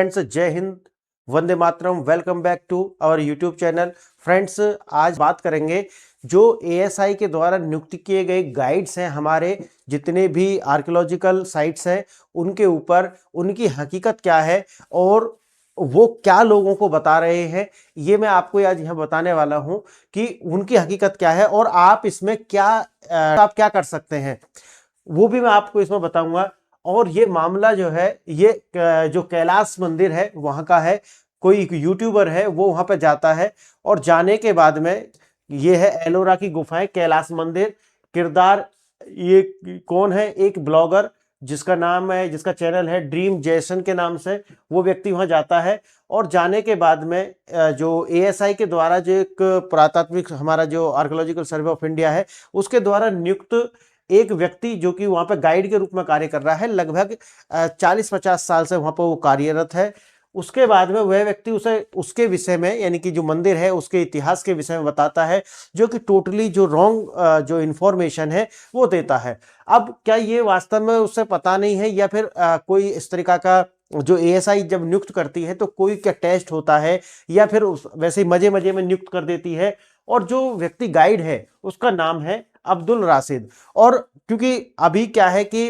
Friends, जय हिंद, वंदे मातरम। Welcome back to our YouTube channel. Friends, आज बात करेंगे जो एएसआई के द्वारा नियुक्त किए गए गाइड्स हैं, हमारे जितने भी आर्कियोलॉजिकल साइट्स हैं उनके ऊपर, उनकी हकीकत क्या है और वो क्या लोगों को बता रहे हैं, ये मैं आपको आज यहाँ बताने वाला हूं कि उनकी हकीकत क्या है और आप इसमें आप क्या कर सकते हैं, वो भी मैं आपको इसमें बताऊंगा। और ये मामला जो है, ये जो कैलाश मंदिर है वहां का है। कोई यूट्यूबर है, वो वहां पे जाता है और जाने के बाद में, ये है एलोरा की गुफाएं, कैलाश मंदिर। किरदार ये कौन है? एक ब्लॉगर जिसका नाम है, जिसका चैनल है ड्रीम जैसन के नाम से, वो व्यक्ति वहां जाता है। और जाने के बाद में जो एएसआई के द्वारा, जो एक पुरातात्विक हमारा जो आर्कियोलॉजिकल सर्वे ऑफ इंडिया है, उसके द्वारा नियुक्त एक व्यक्ति जो कि वहां पर गाइड के रूप में कार्य कर रहा है, लगभग 40-50 साल से वहां पर वो कार्यरत है। उसके बाद में वह व्यक्ति उसे उसके विषय में, यानी कि जो मंदिर है उसके इतिहास के विषय में बताता है, जो कि टोटली जो रॉन्ग जो इंफॉर्मेशन है वो देता है। अब क्या ये वास्तव में उसे पता नहीं है, या फिर कोई इस तरीका का जो एएसआई जब नियुक्त करती है तो कोई क्या टेस्ट होता है, या फिर वैसे मजे मजे में नियुक्त कर देती है। और जो व्यक्ति गाइड है उसका नाम है अब्दुल राशिद। और क्योंकि अभी क्या है कि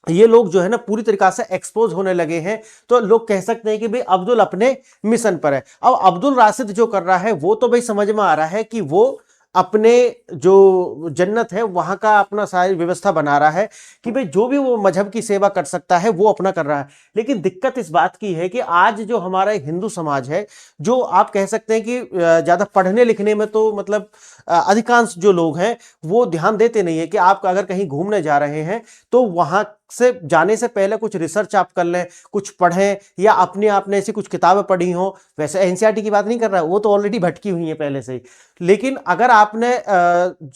ये लोग जो है ना पूरी तरीका से एक्सपोज होने लगे हैं, तो लोग कह सकते हैं कि भाई अब्दुल अपने मिशन पर है। अब अब्दुल राशिद जो कर रहा है वो तो भाई समझ में आ रहा है कि वो अपने जो जन्नत है वहां का अपना सारी व्यवस्था बना रहा है कि भाई जो भी वो मजहब की सेवा कर सकता है वो अपना कर रहा है। लेकिन दिक्कत इस बात की है कि आज जो हमारा हिंदू समाज है, जो आप कह सकते हैं कि ज्यादा पढ़ने लिखने में तो मतलब अधिकांश जो लोग हैं वो ध्यान देते नहीं है कि आप अगर कहीं घूमने जा रहे हैं तो वहां से जाने से पहले कुछ रिसर्च आप कर लें, कुछ पढ़ें, या अपने आपने ऐसी कुछ किताबें पढ़ी हो। वैसे एनसीईआरटी की बात नहीं कर रहा, वो तो ऑलरेडी भटकी हुई है पहले से ही। लेकिन अगर आपने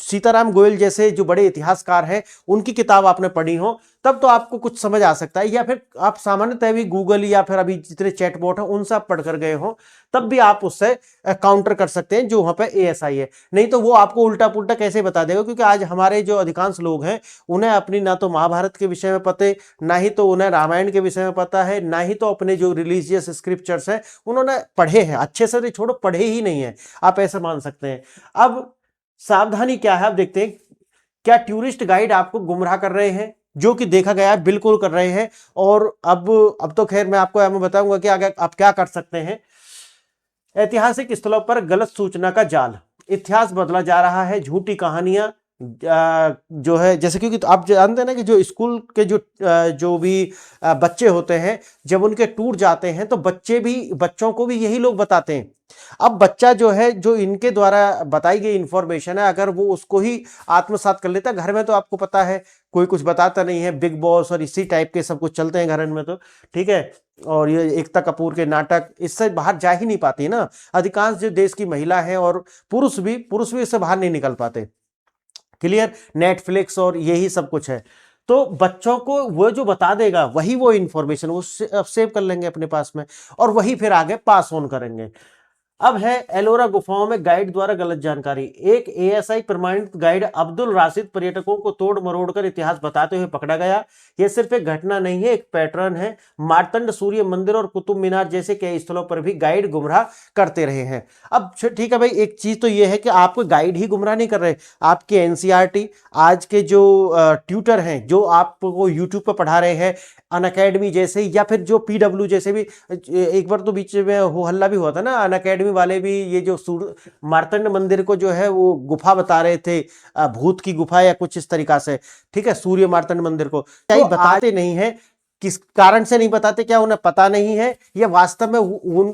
सीताराम गोयल जैसे जो बड़े इतिहासकार हैं उनकी किताब आपने पढ़ी हो, तब तो आपको कुछ समझ आ सकता है। या फिर आप सामान्यतः भी गूगल या फिर अभी जितने चैटबॉट हैं उनसे आप पढ़कर गए हो, तब भी आप उससे काउंटर कर सकते हैं जो वहां पे एएसआई है। नहीं तो वो आपको उल्टा पुल्टा कैसे बता देगा, क्योंकि आज हमारे जो अधिकांश लोग हैं उन्हें अपनी ना तो महाभारत के विषय में पता, ना ही तो उन्हें रामायण के विषय में पता है, ना ही तो अपने जो रिलीजियस स्क्रिप्चर्स हैं उन्होंने पढ़े हैं अच्छे से, छोड़ो पढ़े ही नहीं है, आप ऐसे मान सकते हैं। अब सावधानी क्या है, आप देखते हैं क्या टूरिस्ट गाइड आपको गुमराह कर रहे हैं, जो कि देखा गया है बिल्कुल कर रहे हैं। और अब तो खैर मैं आपको बताऊंगा कि आगे आप क्या कर सकते हैं। ऐतिहासिक स्थलों पर गलत सूचना का जाल, इतिहास बदला जा रहा है, झूठी कहानियां जो है, जैसे क्योंकि तो आप जानते हैं ना कि जो स्कूल के जो भी बच्चे होते हैं, जब उनके टूर जाते हैं तो बच्चों को भी यही लोग बताते हैं। अब बच्चा जो है, जो इनके द्वारा बताई गई इंफॉर्मेशन है, अगर वो उसको ही आत्मसात कर लेता, घर में तो आपको पता है कोई कुछ बताता नहीं है, बिग बॉस और इसी टाइप के सब कुछ चलते हैं घर में, तो ठीक है। और ये एकता कपूर के नाटक, इससे बाहर जा ही नहीं पाती ना अधिकांश जो देश की महिला है, और पुरुष भी इससे बाहर नहीं निकल पाते। क्लियर? नेटफ्लिक्स और यही सब कुछ है। तो बच्चों को वो जो बता देगा वही वो इंफॉर्मेशन वो सेव कर लेंगे अपने पास में, और वही फिर आगे पास ऑन करेंगे। अब है एलोरा गुफाओं में गाइड द्वारा गलत जानकारी। एक एएसआई प्रमाणित गाइड अब्दुल राशिद पर्यटकों को तोड़ मरोड़ कर इतिहास बताते हुए पकड़ा गया। यह सिर्फ एक घटना नहीं है, एक पैटर्न है। मार्तंड सूर्य मंदिर और कुतुब मीनार जैसे कई स्थलों पर भी गाइड गुमराह करते रहे हैं। अब ठीक है भाई, एक चीज तो यह है कि आपको गाइड ही गुमराह नहीं कर रहे, आपके एनसीईआरटी आज के जो ट्यूटर हैं, जो आपको यूट्यूब पर पढ़ा रहे हैं, अनअकैडमी जैसे, या फिर जो पीडब्ल्यू जैसे भी, एक बार तो बीच में हो हल्ला भी हुआ था ना, अनअकैडमी वाले भी ये जो मार्तंड मंदिर को जो है वो गुफा बता रहे थे, भूत की गुफा या कुछ इस तरीका से, ठीक है, सूर्य मार्तंड मंदिर को क्या ही बताते नहीं है। किस कारण से नहीं बताते? क्या उन्हें पता नहीं है, या वास्तव में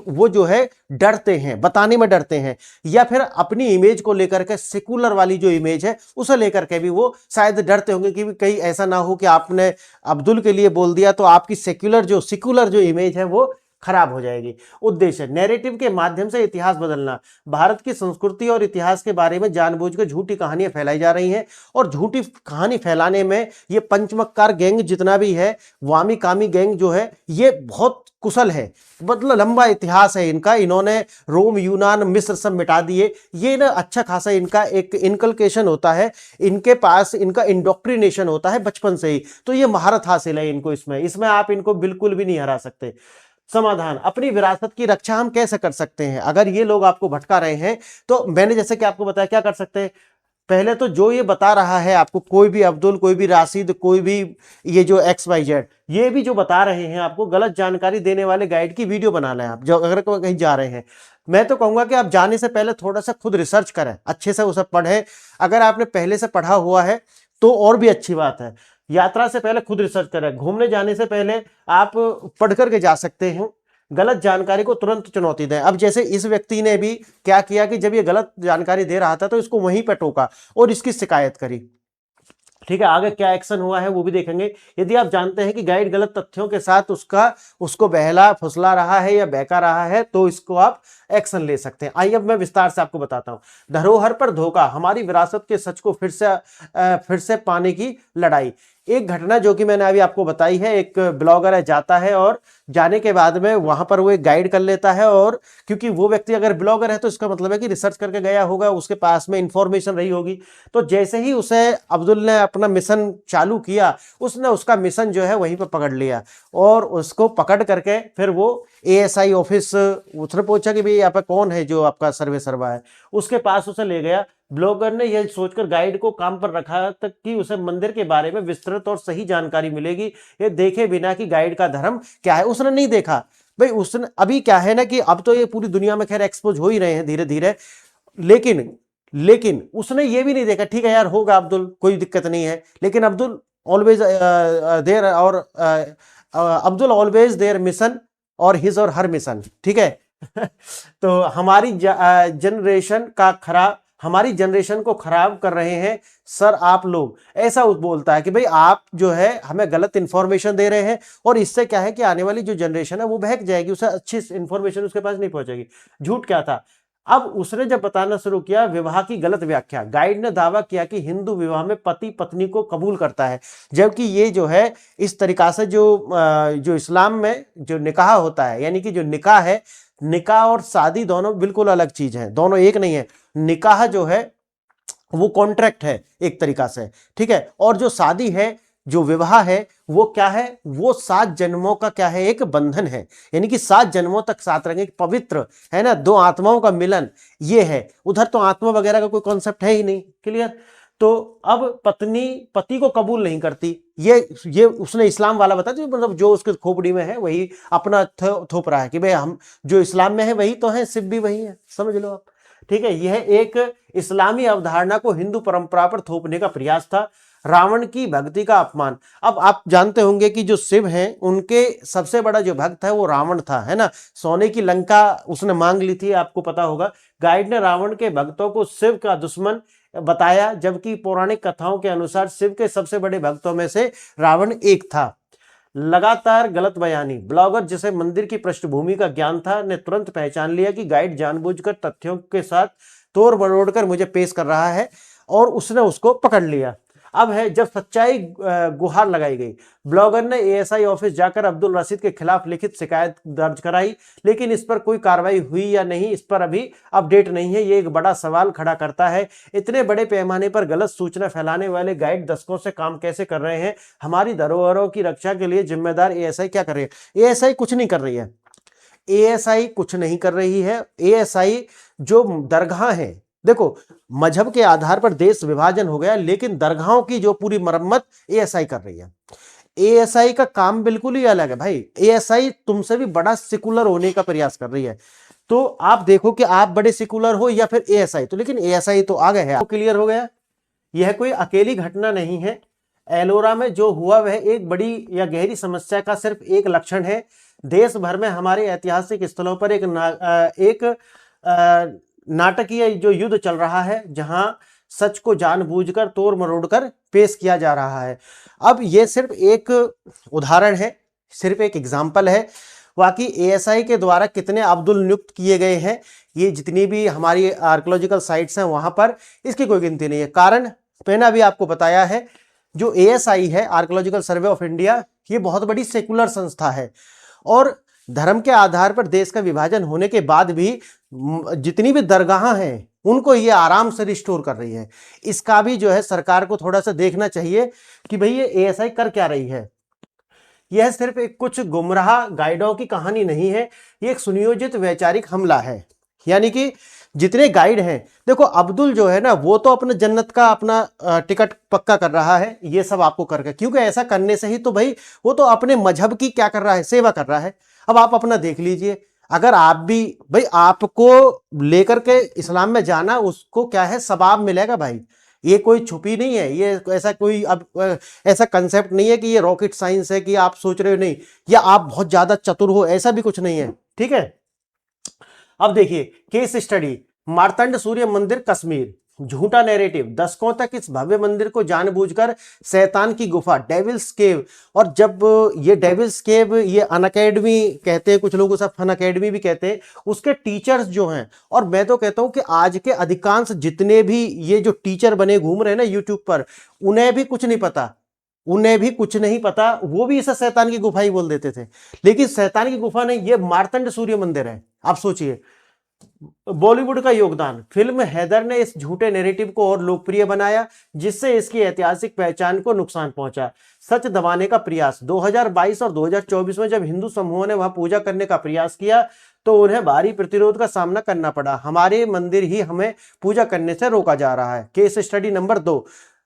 वो जो है डरते हैं, बताने में डरते हैं, या फिर अपनी इमेज को लेकर के, सेकुलर वाली जो इमेज है उसे लेकर के भी वो शायद डरते होंगे कि कहीं ऐसा ना हो कि आपने अब्दुल के लिए बोल दिया तो आपकी सेकुलर जो इमेज है वो खराब हो जाएगी। उद्देश्य नैरेटिव के माध्यम से इतिहास बदलना। भारत की संस्कृति और इतिहास के बारे में जानबूझकर झूठी कहानियां फैलाई जा रही हैं, और झूठी कहानी फैलाने में ये पंचमक्कार गैंग जितना भी है, वामी कामी गैंग जो है, ये बहुत कुशल है। मतलब लंबा इतिहास है इनका, इन्होंने रोम, यूनान, मिस्र सब मिटा दिए। ये ना अच्छा खासा इनका एक इनकलकेशन होता है, इनके पास इनका इंडोक्ट्रिनेशन होता है बचपन से ही, तो ये महारत हासिल है इनको, इसमें आप इनको बिल्कुल भी नहीं हरा सकते। समाधान, अपनी विरासत की रक्षा हम कैसे कर सकते हैं। अगर ये लोग आपको भटका रहे हैं तो मैंने जैसे कि आपको बताया क्या कर सकते हैं। पहले तो जो ये बता रहा है आपको, कोई भी अब्दुल, कोई भी राशिद, कोई भी ये जो XYZ, ये भी जो बता रहे हैं आपको गलत जानकारी देने वाले गाइड की वीडियो बना लें आप, जो अगर कहीं जा रहे हैं। मैं तो कहूंगा कि आप जाने से पहले थोड़ा सा खुद रिसर्च करें, अच्छे से उसे पढ़ें। अगर आपने पहले से पढ़ा हुआ है तो और भी अच्छी बात है। यात्रा से पहले खुद रिसर्च करें, घूमने जाने से पहले आप पढ़ करके जा सकते हैं। गलत जानकारी को तुरंत चुनौती दें। अब जैसे इस व्यक्ति ने भी क्या किया कि जब ये गलत जानकारी दे रहा था तो इसको वहीं पर टोका और इसकी शिकायत करी। ठीक है, आगे क्या एक्शन हुआ है वो भी देखेंगे। यदि आप जानते हैं कि गाइड गलत तथ्यों के साथ उसको बहला फुसला रहा है या बहका रहा है तो इसको आप एक्शन ले सकते हैं। आइए अब मैं विस्तार से आपको बताता हूं। धरोहर पर धोखा, हमारी विरासत के सच को फिर से पाने की लड़ाई। एक घटना जो कि मैंने अभी आपको बताई है, एक ब्लॉगर है, जाता है और जाने के बाद में वहां पर वो एक गाइड कर लेता है, और क्योंकि वो व्यक्ति अगर ब्लॉगर है तो इसका मतलब है कि रिसर्च करके गया होगा, उसके पास में इंफॉर्मेशन रही होगी। तो जैसे ही उसे अब्दुल ने अपना मिशन चालू किया, उसने उसका मिशन जो है वहीं पर पकड़ लिया, और उसको पकड़ करके फिर वो ASI ऑफिस, उसने पूछा कि भाई यहाँ पे कौन है जो आपका सर्वा है, उसके पास उसे ले गया। ब्लॉगर ने यह सोचकर गाइड को काम पर रखा तक कि उसे मंदिर के बारे में विस्तृत और सही जानकारी मिलेगी, ये देखे बिना कि गाइड का धर्म क्या है। उसने नहीं देखा भाई, उसने अभी क्या है ना कि अब तो ये पूरी दुनिया में खैर एक्सपोज हो ही रहे हैं धीरे धीरे, लेकिन उसने ये भी नहीं देखा, ठीक है यार होगा अब्दुल, कोई दिक्कत नहीं है, लेकिन अब्दुल ऑलवेज देयर, और अब्दुल ऑलवेज देयर मिशन और हिज और हर मिशन। ठीक है तो हमारी जनरेशन को खराब कर रहे हैं सर आप लोग, ऐसा बोलता है कि भाई आप जो है हमें गलत इंफॉर्मेशन दे रहे हैं, और इससे क्या है कि आने वाली जो जनरेशन है वो बहक जाएगी, उसे अच्छी इंफॉर्मेशन उसके पास नहीं पहुंचेगी। झूठ क्या था। अब उसने जब बताना शुरू किया विवाह की गलत व्याख्या, गाइड ने दावा किया कि हिंदू विवाह में पति पत्नी को कबूल करता है, जबकि ये जो है इस तरीका से जो इस्लाम में जो निकाह होता है, यानी कि जो निकाह है, निकाह और शादी दोनों बिल्कुल अलग चीज है, दोनों एक नहीं है। निकाह जो है वो कॉन्ट्रैक्ट है एक तरीका से, ठीक है, और जो शादी है, जो विवाह है, वो क्या है, वो 7 जन्मों का क्या है, एक बंधन है, यानी कि 7 जन्मों तक साथ रहेंगे, पवित्र है ना, 2 आत्माओं का मिलन ये है। उधर तो आत्मा वगैरह का कोई कॉन्सेप्ट है ही नहीं। क्लियर। तो अब पत्नी पति को कबूल नहीं करती, ये उसने इस्लाम वाला बता दिया, मतलब जो उसके खोपड़ी में है वही अपना थोप रहा है कि भाई हम जो इस्लाम में है वही तो है, सिर्फ भी वही है, समझ लो आप। ठीक है, यह एक इस्लामी अवधारणा को हिंदू परंपरा पर थोपने का प्रयास था। रावण की भक्ति का अपमान। अब आप जानते होंगे कि जो शिव हैं उनके सबसे बड़ा जो भक्त है वो रावण था, है ना, सोने की लंका उसने मांग ली थी, आपको पता होगा। गाइड ने रावण के भक्तों को शिव का दुश्मन बताया, जबकि पौराणिक कथाओं के अनुसार शिव के सबसे बड़े भक्तों में से रावण एक था। लगातार गलत बयानी। ब्लॉगर जिसे मंदिर की पृष्ठभूमि का ज्ञान था ने तुरंत पहचान लिया कि गाइड जानबूझकर तथ्यों के साथ तोड़ मरोड़ कर मुझे पेश कर रहा है, और उसने उसको पकड़ लिया। अब है जब सच्चाई गुहार लगाई गई। ब्लॉगर ने ASI ऑफिस जाकर अब्दुल रशीद के खिलाफ लिखित शिकायत दर्ज कराई, लेकिन इस पर कोई कार्रवाई हुई या नहीं, इस पर अभी अपडेट नहीं है। ये एक बड़ा सवाल खड़ा करता है, इतने बड़े पैमाने पर गलत सूचना फैलाने वाले गाइड दशकों से काम कैसे कर रहे हैं। हमारी धरोहरों की रक्षा के लिए जिम्मेदार ASI क्या कर रही है। ASI कुछ नहीं कर रही है, ASI कुछ नहीं कर रही है। ASI जो दरगाह है, देखो मजहब के आधार पर देश विभाजन हो गया, लेकिन दरगाहों की जो पूरी मरम्मत ASI कर रही है। ASI का काम बिल्कुल ही अलग है भाई। ASI तुमसे भी बड़ा सेकुलर होने का प्रयास कर रही है। तो आप देखो कि आप बड़े सेकुलर हो या फिर ASI, तो लेकिन ASI तो आगे है। क्लियर हो गया। यह कोई अकेली घटना नहीं है। एलोरा में जो हुआ वह एक बड़ी या गहरी समस्या का सिर्फ एक लक्षण है। देश भर में हमारे ऐतिहासिक स्थलों पर एक नाटकीय जो युद्ध चल रहा है, जहां सच को जानबूझकर तोड़ मरोड़कर पेश किया जा रहा है। अब ये सिर्फ एक उदाहरण है, सिर्फ एक एग्जाम्पल है। बाकी ASI के द्वारा कितने अब्दुल नियुक्त किए गए हैं, ये जितनी भी हमारी आर्कियोलॉजिकल साइट्स हैं वहां पर, इसकी कोई गिनती नहीं है। कारण मैंने अभी आपको बताया है, जो ASI है, आर्कियोलॉजिकल सर्वे ऑफ इंडिया, ये बहुत बड़ी सेकुलर संस्था है, और धर्म के आधार पर देश का विभाजन होने के बाद भी जितनी भी दरगाह हैं उनको ये आराम से रिस्टोर कर रही है। इसका भी जो है सरकार को थोड़ा सा देखना चाहिए कि भाई ये ASI कर क्या रही है। यह सिर्फ एक कुछ गुमराह गाइडों की कहानी नहीं है, ये एक सुनियोजित वैचारिक हमला है। यानी कि जितने गाइड हैं, देखो अब्दुल जो है ना, वो तो अपना जन्नत का अपना टिकट पक्का कर रहा है ये सब आपको करके, क्योंकि ऐसा करने से ही तो भाई वो तो अपने मजहब की क्या कर रहा है, सेवा कर रहा है। अब आप अपना देख लीजिए, अगर आप भी भाई, आपको लेकर के इस्लाम में जाना, उसको क्या है, सवाब मिलेगा भाई। ये कोई छुपी नहीं है, ये ऐसा कोई अब ऐसा कंसेप्ट नहीं है कि ये रॉकेट साइंस है कि आप सोच रहे हो नहीं, या आप बहुत ज्यादा चतुर हो, ऐसा भी कुछ नहीं है, ठीक है। अब देखिए केस स्टडी, मार्तंड सूर्य मंदिर कश्मीर, झूठा नैरेटिव, दशकों तक इस भव्य मंदिर को जानबूझकर शैतान की गुफा, डेविल्स केव। और जब ये डेविल्स केव, ये अन अकेडमी कहते हैं कुछ लोग, उसे फन अकेडमी भी कहते हैं, उसके टीचर्स जो हैं, और मैं तो कहता हूं कि आज के अधिकांश जितने भी ये जो टीचर बने घूम रहे हैं ना यूट्यूब पर, उन्हें भी कुछ नहीं पता, उन्हें भी कुछ नहीं पता, वो भी इसे शैतान की गुफा ही बोल देते थे। लेकिन शैतान की गुफा नहीं, ये मार्तंड सूर्य मंदिर है। आप सोचिए, बॉलीवुड का योगदान, फिल्म हैदर ने इस झूठे नैरेटिव को और लोकप्रिय बनाया, जिससे इसकी ऐतिहासिक पहचान को नुकसान पहुंचा। सच दबाने का प्रयास, 2022 और 2024 में जब हिंदू समूहों ने वहां पूजा करने का प्रयास किया तो उन्हें भारी प्रतिरोध का सामना करना पड़ा। हमारे मंदिर ही हमें पूजा करने से रोका जा रहा है। केस स्टडी नंबर 2,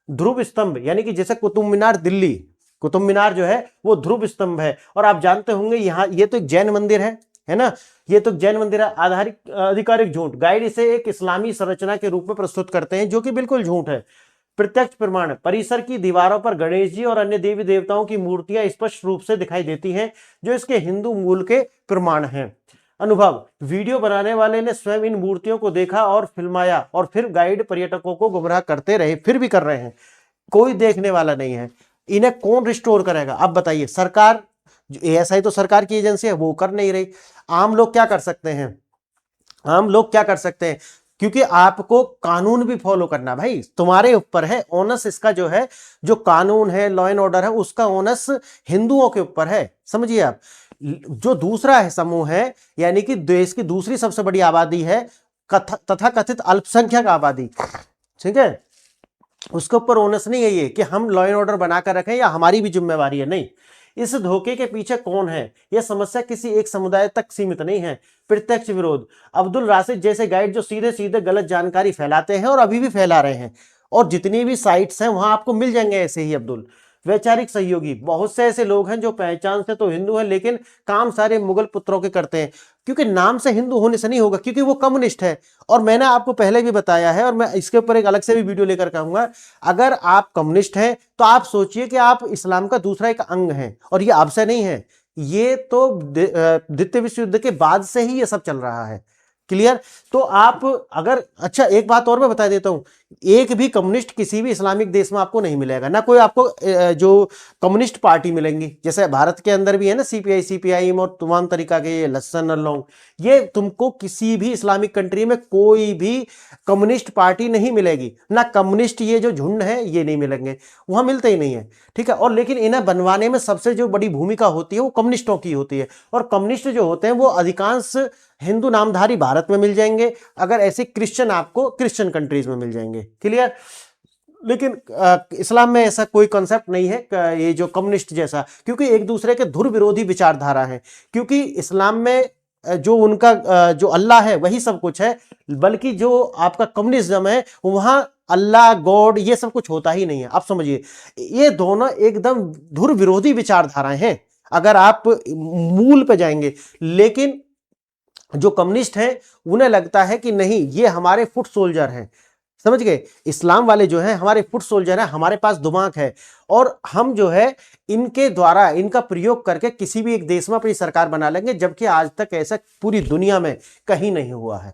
ध्रुव स्तंभ, यानी कि जैसे कुतुब मीनार दिल्ली, कुतुब मीनार जो है वो ध्रुव स्तंभ है। और आप जानते होंगे यहाँ, ये तो एक जैन मंदिर है ना, ये तो जैन मंदिर है। आधारिक आधिकारिक झूठ, गाइड इसे एक इस्लामी संरचना के रूप में प्रस्तुत करते हैं, जो कि बिल्कुल झूठ है। प्रत्यक्ष प्रमाण, परिसर की दीवारों पर गणेश जी और अन्य देवी देवताओं की मूर्तियां स्पष्ट रूप से दिखाई देती हैं, जो इसके हिंदू मूल के प्रमाण हैं। अनुभव, वीडियो बनाने वाले ने स्वयं इन मूर्तियों को देखा और फिल्माया, और फिर गाइड पर्यटकों को गुमराह करते रहे, फिर भी कर रहे हैं, कोई देखने वाला नहीं है। इन्हें कौन रिस्टोर करेगा, अब बताइए। सरकार, एएसआई तो सरकार की एजेंसी है, वो कर नहीं रही। आम लोग क्या कर सकते हैं, आम लोग क्या कर सकते हैं, क्योंकि आपको कानून भी फॉलो करना, भाई तुम्हारे ऊपर है ओनस। इसका जो है, जो कानून है, लॉ एंड ऑर्डर है, उसका ओनस हिंदुओं के ऊपर है, समझिए आप। जो दूसरा है समूह है, यानी कि देश की दूसरी सबसे बड़ी आबादी है, तथा कथित अल्पसंख्यक आबादी, ठीक है, उसके ऊपर ओनस नहीं है ये कि हम लॉ एंड ऑर्डर बनाकर रखें या हमारी भी जिम्मेवारी है, नहीं। इस धोखे के पीछे कौन है, यह समस्या किसी एक समुदाय तक सीमित नहीं है। प्रत्यक्ष विरोध, अब्दुल राशिद जैसे गाइड जो सीधे सीधे गलत जानकारी फैलाते हैं और अभी भी फैला रहे हैं, और जितनी भी साइट्स हैं वहां आपको मिल जाएंगे ऐसे ही अब्दुल। वैचारिक सहयोगी, बहुत से ऐसे लोग हैं जो पहचान से तो हिंदू हैं, लेकिन काम सारे मुगल पुत्रों के करते हैं, क्योंकि नाम से हिंदू होने से नहीं होगा, क्योंकि वो कम्युनिस्ट है। और मैंने आपको पहले भी बताया है, और मैं इसके ऊपर एक अलग से भी वीडियो लेकर कहूंगा, अगर आप कम्युनिस्ट हैं तो आप सोचिए कि आप इस्लाम का दूसरा एक अंग हैं, और ये अब से नहीं है, ये तो द्वितीय विश्व युद्ध के बाद से ही ये सब चल रहा है। क्लियर। तो आप अगर, अच्छा एक बात और मैं बता देता हूं, एक भी कम्युनिस्ट किसी भी इस्लामिक देश में आपको नहीं मिलेगा, ना कोई आपको जो कम्युनिस्ट पार्टी मिलेंगी, जैसे भारत के अंदर भी है ना सीपीआई, सीपीआईएम और तमाम तरीका के ये लसन और लौंग, ये तुमको किसी भी इस्लामिक कंट्री में कोई भी कम्युनिस्ट पार्टी नहीं मिलेगी, ना कम्युनिस्ट ये जो झुंड है ये नहीं मिलेंगे, वहां मिलते ही नहीं है, ठीक है। और लेकिन इन्हें बनवाने में सबसे जो बड़ी भूमिका होती है वो कम्युनिस्टों की होती है, और कम्युनिस्ट जो होते हैं वो अधिकांश हिंदू नामधारी भारत में मिल जाएंगे, अगर ऐसे क्रिश्चियन आपको क्रिश्चियन कंट्रीज में मिल जाएंगे। क्लियर। लेकिन इस्लाम में ऐसा कोई कॉन्सेप्ट नहीं है ये जो कम्युनिस्ट जैसा, क्योंकि एक दूसरे के धुर विरोधी विचारधारा है, क्योंकि इस्लाम में जो उनका जो अल्लाह है वही सब कुछ है, बल्कि जो आपका कम्युनिज्म है वहां अल्लाह गॉड ये सब कुछ होता ही नहीं है। आप समझिए, ये दोनों एकदम धुर विरोधी विचारधाराएं हैं अगर आप मूल पे जाएंगे। लेकिन जो कम्युनिस्ट हैं उन्हें लगता है कि नहीं, ये हमारे फुट सोल्जर हैं, समझ गए। इस्लाम वाले जो हैं हमारे फुट सोल्जर हैं, हमारे पास दिमाग है, और हम जो है इनके द्वारा इनका प्रयोग करके किसी भी एक देश में अपनी सरकार बना लेंगे, जबकि आज तक ऐसा पूरी दुनिया में कहीं नहीं हुआ है,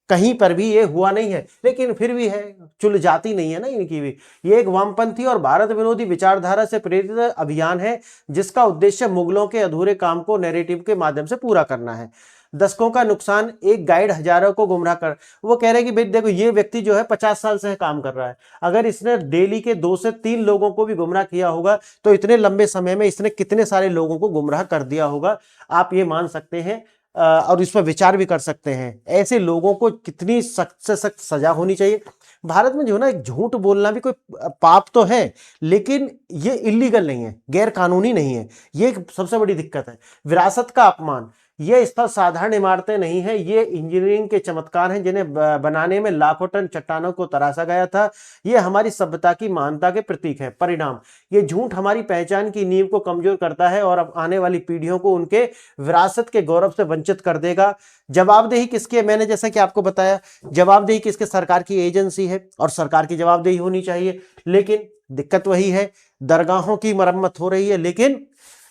कहीं पर भी ये हुआ नहीं है। लेकिन फिर भी है, चुल जाती नहीं है ना इनकी भी। ये एक वामपंथी और भारत विरोधी विचारधारा से प्रेरित अभियान है, जिसका उद्देश्य मुगलों के अधूरे काम को नैरेटिव के माध्यम से पूरा करना है। दशकों का नुकसान, एक गाइड हजारों को गुमराह कर, वो कह रहे हैं कि भाई देखो ये व्यक्ति जो है 50 साल से काम कर रहा है, अगर इसने डेली के 2 से 3 लोगों को भी गुमराह किया होगा तो इतने लंबे समय में इसने कितने सारे लोगों को गुमराह कर दिया होगा, आप ये मान सकते हैं और इस पर विचार भी कर सकते हैं। ऐसे लोगों को कितनी सख्त से सख्त सजा होनी चाहिए। भारत में जो है ना, एक झूठ बोलना भी कोई पाप तो है, लेकिन ये इलीगल नहीं है, गैर कानूनी नहीं है। ये एक सबसे बड़ी दिक्कत है। विरासत का अपमान, ये स्थल साधारण इमारतें नहीं है, ये इंजीनियरिंग के चमत्कार हैं जिन्हें बनाने में लाखों टन चट्टानों को तराशा गया था। ये हमारी सभ्यता की महानता के प्रतीक है। परिणाम, ये झूठ हमारी पहचान की नींव को कमजोर करता है और अब आने वाली पीढ़ियों को उनके विरासत के गौरव से वंचित कर देगा। जवाबदेही किसकी है? मैंने जैसा कि आपको बताया, जवाबदेही किसके? सरकार की एजेंसी है और सरकार की जवाबदेही होनी चाहिए। लेकिन दिक्कत वही है, दरगाहों की मरम्मत हो रही है, लेकिन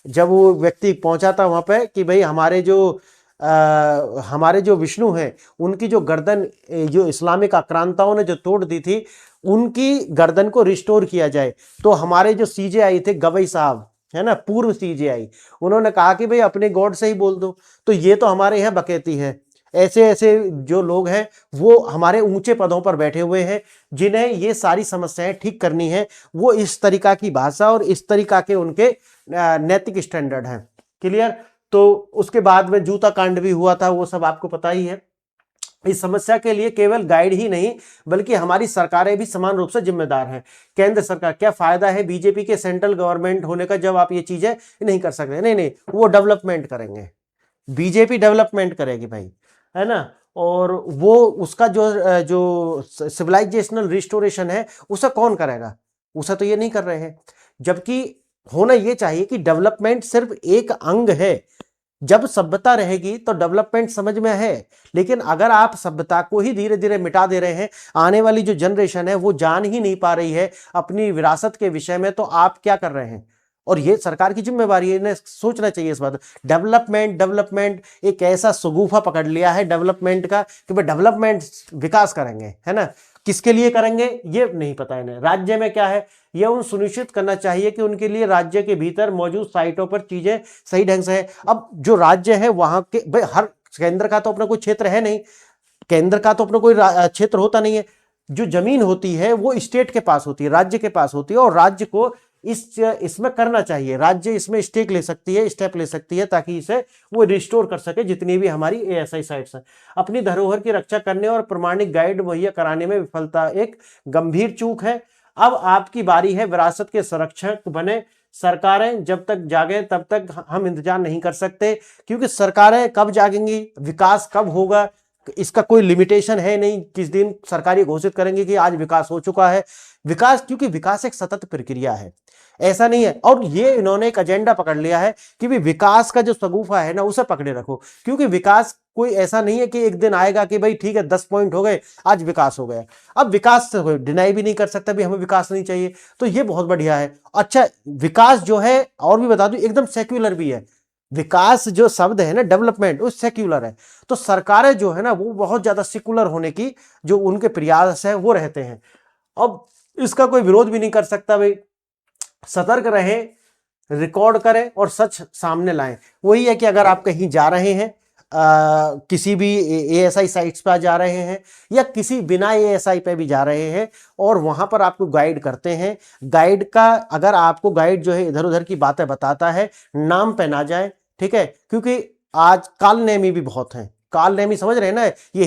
जब वो व्यक्ति पहुंचा था वहां पे कि भाई हमारे जो विष्णु हैं, उनकी जो गर्दन जो इस्लामिक आक्रांताओं ने जो तोड़ दी थी, उनकी गर्दन को रिस्टोर किया जाए, तो हमारे जो सीजेआई थे, गवई साहब है ना, पूर्व सीजेआई, उन्होंने कहा कि भाई अपने गॉड से ही बोल दो। तो ये तो हमारे यहाँ बकैती है। ऐसे ऐसे जो लोग हैं वो हमारे ऊंचे पदों पर बैठे हुए हैं, जिन्हें ये सारी समस्याएं ठीक करनी है। वो इस तरीका की भाषा और इस तरीका के उनके नैतिक स्टैंडर्ड हैं। क्लियर? तो उसके बाद में जूता कांड भी हुआ था, वो सब आपको पता ही है। इस समस्या के लिए केवल गाइड ही नहीं बल्कि हमारी सरकारें भी समान रूप से जिम्मेदार हैं। केंद्र सरकार, क्या फायदा है बीजेपी के सेंट्रल गवर्नमेंट होने का जब आप ये चीजें नहीं कर सकते? नहीं नहीं, वो डेवलपमेंट करेंगे, बीजेपी डेवलपमेंट करेगी भाई, है ना। और वो उसका जो सिविलाइजेशनल रिस्टोरेशन है उसे कौन करेगा? उसे तो ये नहीं कर रहे हैं। जबकि होना ये चाहिए कि डेवलपमेंट सिर्फ एक अंग है। जब सभ्यता रहेगी तो डेवलपमेंट समझ में है, लेकिन अगर आप सभ्यता को ही धीरे धीरे मिटा दे रहे हैं, आने वाली जो जनरेशन है वो जान ही नहीं पा रही है अपनी विरासत के विषय में, तो आप क्या कर रहे हैं? और ये सरकार की जिम्मेवारी है, इन्हें सोचना चाहिए इस बात। डेवलपमेंट एक ऐसा सगुफा पकड़ लिया है डेवलपमेंट का कि भाई डेवलपमेंट विकास करेंगे, है ना। किसके लिए करेंगे ये नहीं पता इन्हें। राज्य में क्या है यह उन सुनिश्चित करना चाहिए कि उनके लिए राज्य के भीतर मौजूद साइटों पर चीजें सही ढंग से है। अब जो राज्य है वहां के भाई, हर केंद्र का तो अपना कोई क्षेत्र है नहीं, केंद्र का तो अपना कोई क्षेत्र होता नहीं है। जो जमीन होती है वो स्टेट के पास होती है, राज्य के पास होती है, और राज्य को इसमें करना चाहिए। राज्य इसमें स्टेप ले सकती है ताकि इसे वो रिस्टोर कर सके। जितनी भी हमारी एएसआई साइट्स हैं, अपनी धरोहर की रक्षा करने और प्रमाणिक गाइड मुहैया कराने में विफलता एक गंभीर चूक है। अब आपकी बारी है विरासत के संरक्षक बने। सरकारें जब तक जागे तब तक हम इंतजार नहीं कर सकते, क्योंकि सरकारें कब जागेंगी, विकास कब होगा, इसका कोई लिमिटेशन है नहीं। किस दिन सरकार ये घोषित करेंगे कि आज विकास हो चुका है। विकास, क्योंकि विकास एक सतत प्रक्रिया है, ऐसा नहीं है। और ये इन्होंने एक एजेंडा पकड़ लिया है कि भी विकास का जो सगुफा है ना उसे पकड़े रखो, क्योंकि विकास कोई ऐसा नहीं है कि एक दिन आएगा कि भाई ठीक है 10 पॉइंट हो गए आज विकास हो गया। अब विकास से कोई डिनाई भी नहीं कर सकता भी हमें विकास नहीं चाहिए, तो ये बहुत बढ़िया है। अच्छा, विकास जो है और भी बता दूं एकदम सेक्युलर भी है। विकास जो शब्द है ना, डेवलपमेंट, वो सेक्युलर है। तो सरकारें जो है ना वो बहुत ज्यादा सेक्युलर होने की जो उनके प्रयास है वो रहते हैं। अब इसका कोई विरोध भी नहीं कर सकता भाई। सतर्क रहे, रिकॉर्ड करें और सच सामने लाएं। वही है कि अगर आप कहीं जा रहे हैं, किसी भी एएसआई साइट्स पर जा रहे हैं या किसी बिना एएसआई पे भी जा रहे हैं और वहां पर आपको गाइड करते हैं, गाइड का अगर आपको गाइड जो है इधर उधर की बातें बताता है, नाम पे ना जाए, ठीक है। क्योंकि आज कालनेमी भी बहुत हैं। कालनेमी समझ रहे हैं ना, ये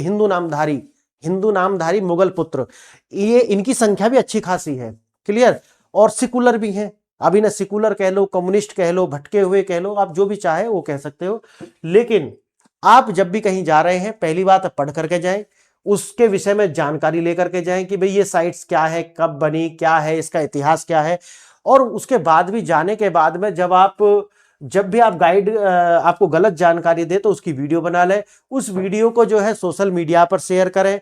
हिंदू नामधारी मुगल पुत्र, ये इनकी संख्या भी अच्छी खासी है। क्लियर? और सिकुलर भी हैं। अब इन्हें सिकुलर कह लो, कम्युनिस्ट कह लो, भटके हुए कह लो, आप जो भी चाहे वो कह सकते हो। लेकिन आप जब भी कहीं जा रहे हैं पहली बात पढ़ करके जाएं, उसके विषय में जानकारी लेकर के जाएं कि भाई ये साइट्स क्या है, कब बनी, क्या है, इसका इतिहास क्या है। और उसके बाद भी जाने के बाद में जब भी आप गाइड आपको गलत जानकारी दे तो उसकी वीडियो बना लें, उस वीडियो को जो है सोशल मीडिया पर शेयर करें।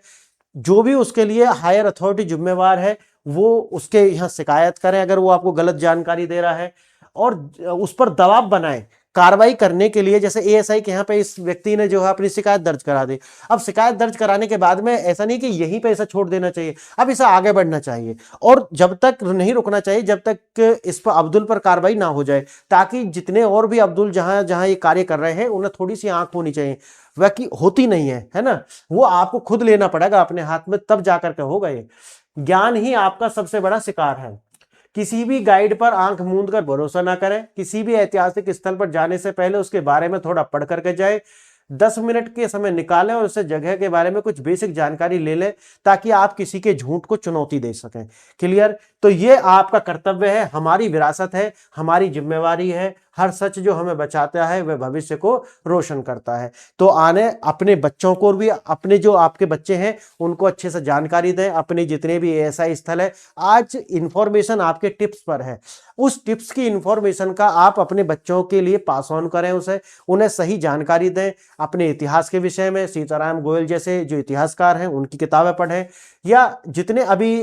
जो भी उसके लिए हायर अथॉरिटी जिम्मेवार है वो उसके यहाँ शिकायत करें अगर वो आपको गलत जानकारी दे रहा है, और उस पर दबाव बनाएं कार्रवाई करने के लिए। जैसे एएसआई के यहाँ पे इस व्यक्ति ने जो है अपनी शिकायत दर्ज करा दी। अब शिकायत दर्ज कराने के बाद में ऐसा नहीं कि यहीं पे इसे छोड़ देना चाहिए, अब इसे आगे बढ़ना चाहिए, और जब तक नहीं रुकना चाहिए जब तक इस पर अब्दुल पर कार्रवाई ना हो जाए, ताकि जितने और भी अब्दुल जहां जहां ये कार्य कर रहे हैं उन्हें थोड़ी सी आंख होनी चाहिए। बाकी होती नहीं है ना, वो आपको खुद लेना पड़ेगा अपने हाथ में, तब जाकर के होगा। ये ज्ञान ही आपका सबसे बड़ा शिकार है। किसी भी गाइड पर आंख मूंद कर भरोसा ना करें। किसी भी ऐतिहासिक स्थल पर जाने से पहले उसके बारे में थोड़ा पढ़ करके जाए। 10 मिनट के समय निकालें और उस जगह के बारे में कुछ बेसिक जानकारी ले लें, ताकि आप किसी के झूठ को चुनौती दे सकें। क्लियर? तो ये आपका कर्तव्य है, हमारी विरासत है, हमारी जिम्मेवारी है। हर सच जो हमें बचाता है वह भविष्य को रोशन करता है। तो आने अपने बच्चों को भी, अपने जो आपके बच्चे हैं उनको अच्छे से जानकारी दें। अपने जितने भी एएसआई स्थल है, आज इंफॉर्मेशन आपके टिप्स पर है, उस टिप्स की इंफॉर्मेशन का आप अपने बच्चों के लिए पास ऑन करें, उन्हें सही जानकारी दें। अपने इतिहास के विषय में सीताराम गोयल जैसे जो इतिहासकार हैं उनकी किताबें पढ़ें, या जितने अभी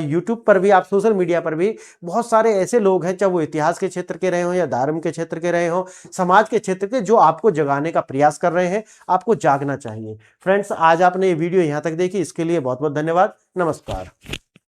यूट्यूब पर भी, आप सोशल मीडिया पर भी बहुत सारे ऐसे लोग हैं, चाहे वो इतिहास के क्षेत्र के रहे हों या धर्म के क्षेत्र के रहे हों, समाज के क्षेत्र के, जो आपको जगाने का प्रयास कर रहे हैं। आपको जागना चाहिए। फ्रेंड्स, आज आपने ये वीडियो यहां तक देखी, इसके लिए बहुत बहुत धन्यवाद। नमस्कार।